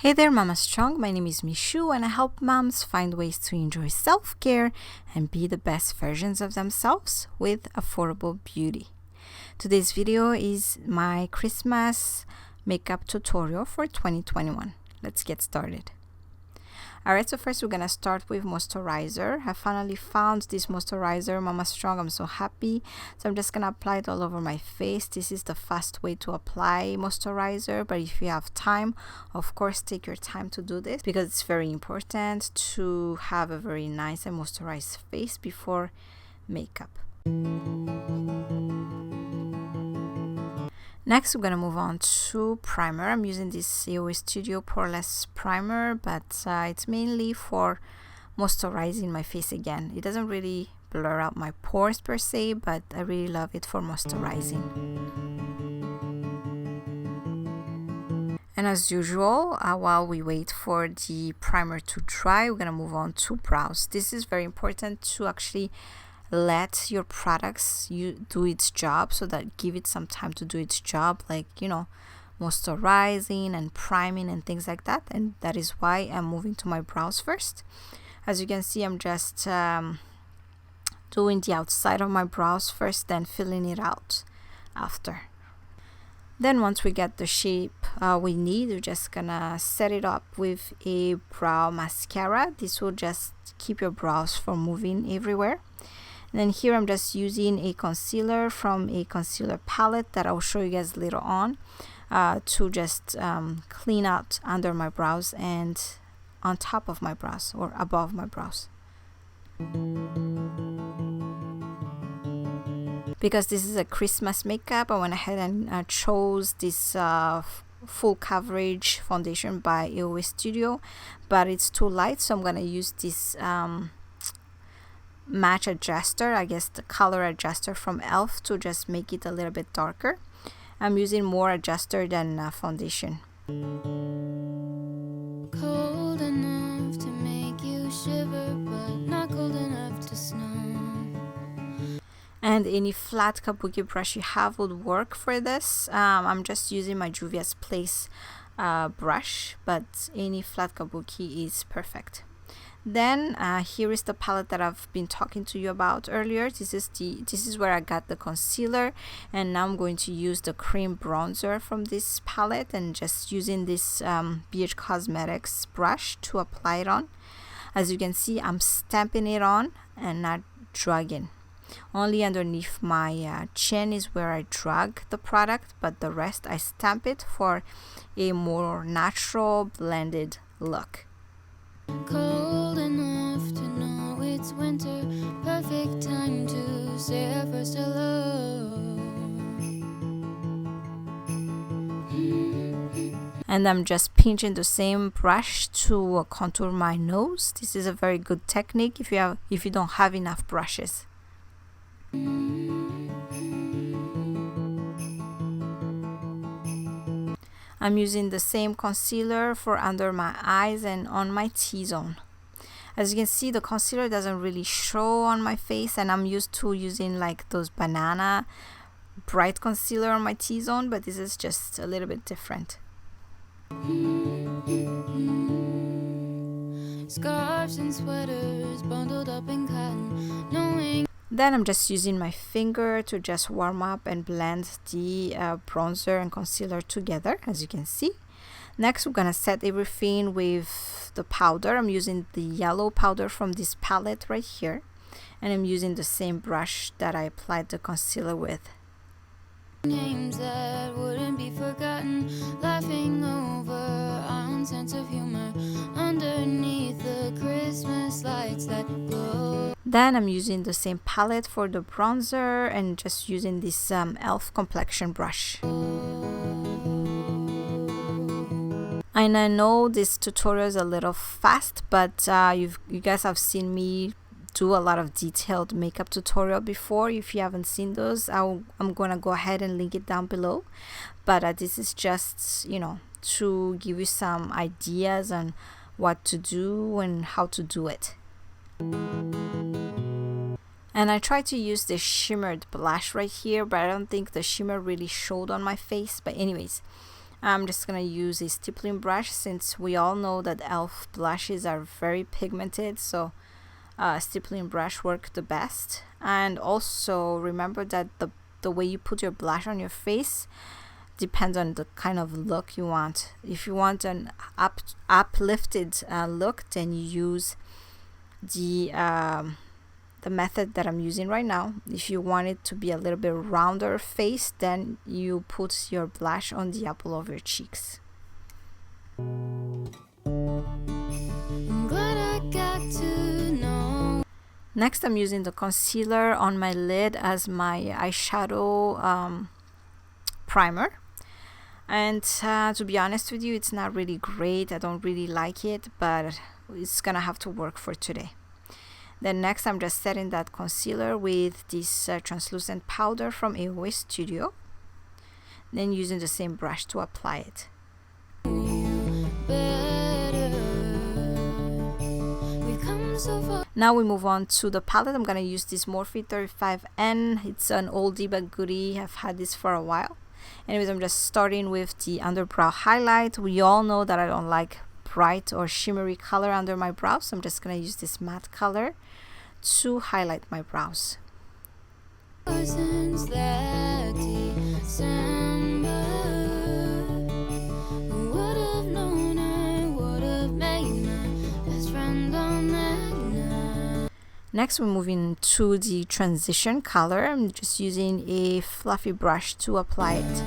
Hey there, Mama Strong. My name is Mishu, and I help moms find ways to enjoy self-care and be the best versions of themselves with affordable beauty. Today's video is my Christmas makeup tutorial for 2021. Let's get started. Alright, so first we're gonna start with moisturizer. I finally found this moisturizer, Mama Strong. I'm so happy. So I'm just gonna apply it all over my face. This is the fast way to apply moisturizer, but if you have time, of course take your time to do this because it's very important to have a very nice and moisturized face before makeup. Next, we're going to move on to primer. I'm using this AOA Studio Poreless primer, but it's mainly for moisturizing my face again. It doesn't really blur out my pores per se, but I really love it for moisturizing. And as usual, while we wait for the primer to dry, we're going to move on to brows. This is very important to actually let your products do its job, so that give it some time to do its job, like moisturizing and priming and things like that. And that is why I'm moving to my brows first. As you can see, I'm just doing the outside of my brows first, then filling it out after. Then once we get the shape we need, we're just gonna set it up with a brow mascara. This will just keep your brows from moving everywhere. And then here I'm just using a concealer from a concealer palette that I'll show you guys later on to just clean out under my brows and on top of my brows or above my brows. Because this is a Christmas makeup, I went ahead and chose this full coverage foundation by AOA Studio, but it's too light, so I'm going to use this match adjuster, I guess the color adjuster from e.l.f. to just make it a little bit darker. I'm using more adjuster than foundation. Cold enough to make you shiver, but not cold enough to snow. And any flat kabuki brush you have would work for this. I'm just using my Juvia's Place brush, but any flat kabuki is perfect. Then here is the palette that I've been talking to you about earlier. This is where I got the concealer, and now I'm going to use the cream bronzer from this palette and just using this BH Cosmetics brush to apply it on. As you can see, I'm stamping it on and not dragging. Only underneath my chin is where I drag the product, but the rest I stamp it for a more natural blended look. Cold enough to know it's winter, perfect time to say our first hello. And I'm just pinching the same brush to contour my nose. This is a very good technique if you don't have enough brushes. I'm using the same concealer for under my eyes and on my T-zone. As you can see, the concealer doesn't really show on my face, and I'm used to using like those banana bright concealer on my T-zone, but this is just a little bit different. Scarves and sweaters bundled up in cotton, knowing. Then I'm just using my finger to just warm up and blend the bronzer and concealer together, as you can see. Next, we're gonna set everything with the powder. I'm using the yellow powder from this palette right here, and I'm using the same brush that I applied the concealer with. Names that wouldn't be forgotten, laughing over our own sense of humor underneath the Christmas lights that glow. Then I'm using the same palette for the bronzer and just using this e.l.f. complexion brush. And I know this tutorial is a little fast, but you guys have seen me do a lot of detailed makeup tutorial before. If you haven't seen those, I'm gonna go ahead and link it down below. But this is just to give you some ideas on what to do and how to do it. And I tried to use this shimmered blush right here, but I don't think the shimmer really showed on my face. But anyways, I'm just gonna use a stippling brush since we all know that e.l.f. blushes are very pigmented, so stippling brush work the best. And also remember that the way you put your blush on your face depends on the kind of look you want. If you want an uplifted look, then you use the method that I'm using right now. If you want it to be a little bit rounder face, then you put your blush on the apple of your cheeks. I'm glad I got to know. Next, I'm using the concealer on my lid as my eyeshadow primer. And to be honest with you, it's not really great. I don't really like it, but it's gonna have to work for today. Then next, I'm just setting that concealer with this translucent powder from AOA Studio. Then using the same brush to apply it. Now we move on to the palette. I'm gonna use this Morphe 35N. It's an oldie but goodie. I've had this for a while. Anyways, I'm just starting with the underbrow highlight. We all know that I don't like bright or shimmery color under my brows, so I'm just gonna use this matte color to highlight my brows. Next, we're moving to the transition color. I'm just using a fluffy brush to apply it.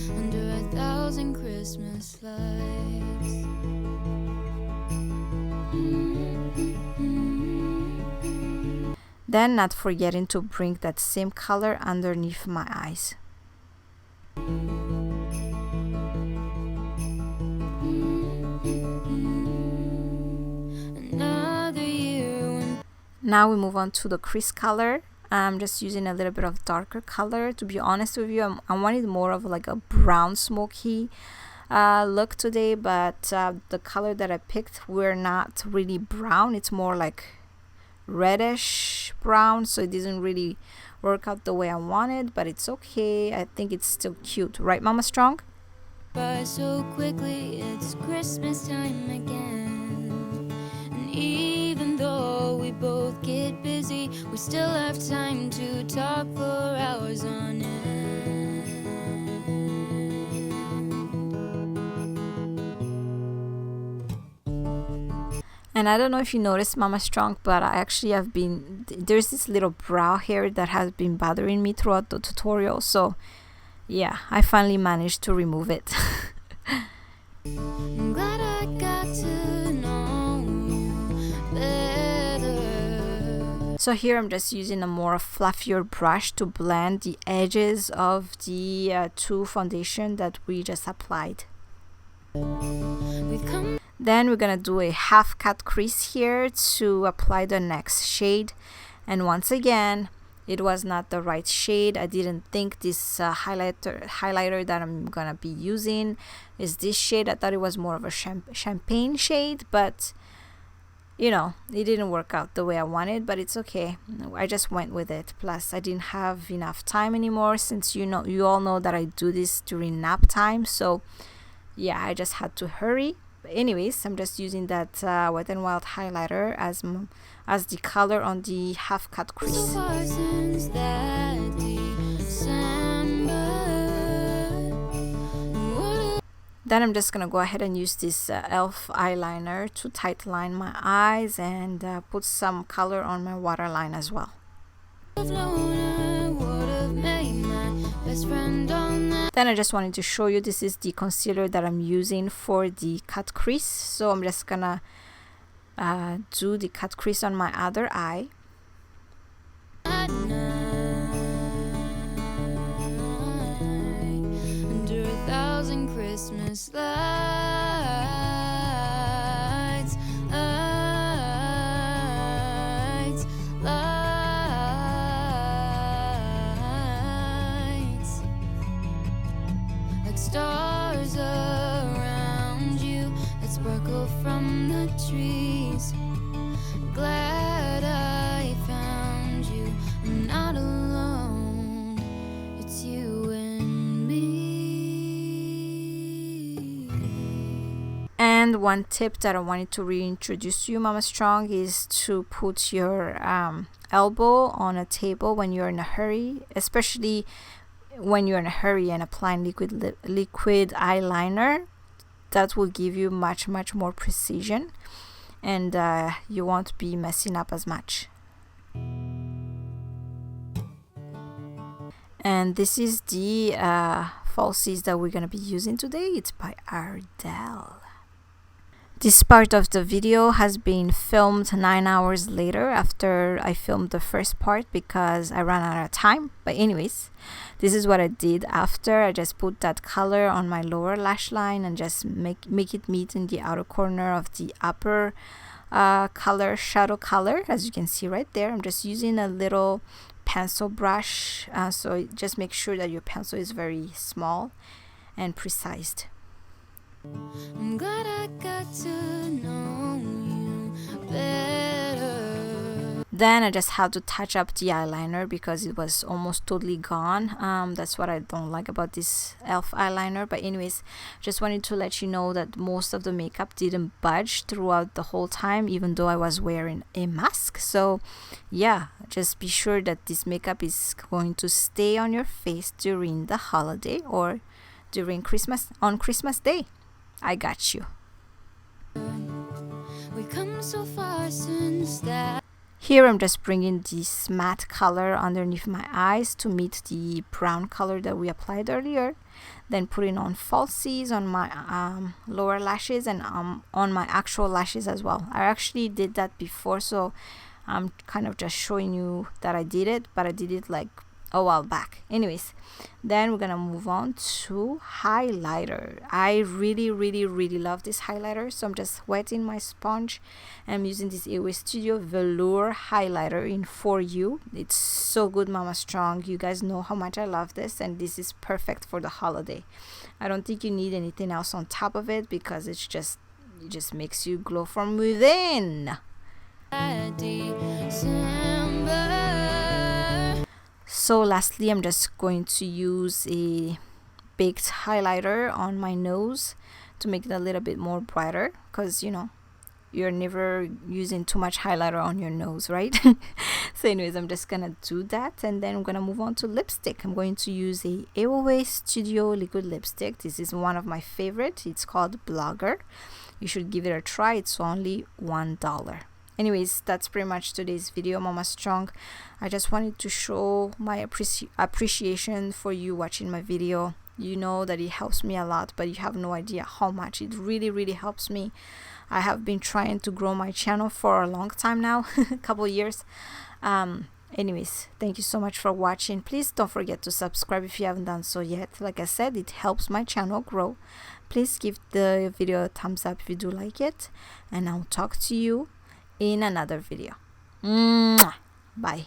Under 1,000 Christmas lights. Then, not forgetting to bring that same color underneath my eyes. Now we move on to the crease color. I'm just using a little bit of darker color. To be honest with you, I wanted more of like a brown smoky look today, but the color that I picked were not really brown. It's more like reddish brown, so it didn't really work out the way I wanted, but it's okay. I think it's still cute, right, Mama Strong? By so quickly, it's Christmas time again, and even though we both get busy, we still have time to talk for hours on end. And I don't know if you noticed, Mama Strong, but I actually have been, there's this little brow hair that has been bothering me throughout the tutorial, so yeah, I finally managed to remove it. I'm glad I got to know you better. So here I'm just using a more fluffier brush to blend the edges of the two foundation that we just applied. Then we're gonna do a half cut crease here to apply the next shade, and once again it was not the right shade. I didn't think this highlighter that I'm gonna be using is this shade. I thought it was more of a champagne shade, but you know, it didn't work out the way I wanted, but it's okay. I just went with it. Plus I didn't have enough time anymore, since you all know that I do this during nap time, so yeah, I just had to hurry. But anyways, I'm just using that Wet n Wild highlighter as the color on the half cut crease. Then I'm just gonna go ahead and use this e.l.f. eyeliner to tight line my eyes and put some color on my waterline as well. Then I just wanted to show you, this is the concealer that I'm using for the cut crease. So I'm just gonna do the cut crease on my other eye. Under 1,000 Christmas lights, lights, lights, like stars around you that sparkle from the trees. Glad I found you, I'm not alone, it's you and And one tip that I wanted to reintroduce to you, Mama Strong, is to put your elbow on a table when you're in a hurry, especially when you're in a hurry and applying liquid eyeliner. That will give you much more precision, and you won't be messing up as much. And this is the falsies that we're going to be using today. It's by Ardell. This part of the video has been filmed 9 hours later after I filmed the first part because I ran out of time. But anyways, this is what I did after. I just put that color on my lower lash line and just make it meet in the outer corner of the upper shadow color, as you can see right there. I'm just using a little pencil brush, so just make sure that your pencil is very small and precise. I'm glad I got to know you better. Then I just had to touch up the eyeliner because it was almost totally gone. That's what I don't like about this e.l.f. eyeliner. But anyways, just wanted to let you know that most of the makeup didn't budge throughout the whole time, even though I was wearing a mask. So yeah, just be sure that this makeup is going to stay on your face during the holiday or during on Christmas Day. I got you. We come so far since that. Here I'm just bringing this matte color underneath my eyes to meet the brown color that we applied earlier. Then putting on falsies on my lower lashes and on my actual lashes as well. I actually did that before, so I'm kind of just showing you that I did it, but I did it like a while back. Anyways, then we're gonna move on to highlighter. I really love this highlighter, so I'm just wetting my sponge and I'm using this AOA Studio Velour highlighter in For You. It's so good, Mama Strong. You guys know how much I love this, and this is perfect for the holiday. I don't think you need anything else on top of it because it just makes you glow from within. So lastly, I'm just going to use a baked highlighter on my nose to make it a little bit more brighter, because you know you're never using too much highlighter on your nose, right? So anyways, I'm just gonna do that, and then I'm gonna move on to lipstick. I'm going to use a AOA Studio liquid lipstick. This is one of my favorite. It's called Blogger. You should give it a try. It's only $1. Anyways, that's pretty much today's video, Mama Strong. I just wanted to show my appreciation for you watching my video. You know that it helps me a lot, but you have no idea how much it really helps me. I have been trying to grow my channel for a long time now, a couple years. Anyways, thank you so much for watching. Please don't forget to subscribe if you haven't done so yet. Like I said, it helps my channel grow. Please give the video a thumbs up if you do like it, and I'll talk to you in another video. Bye.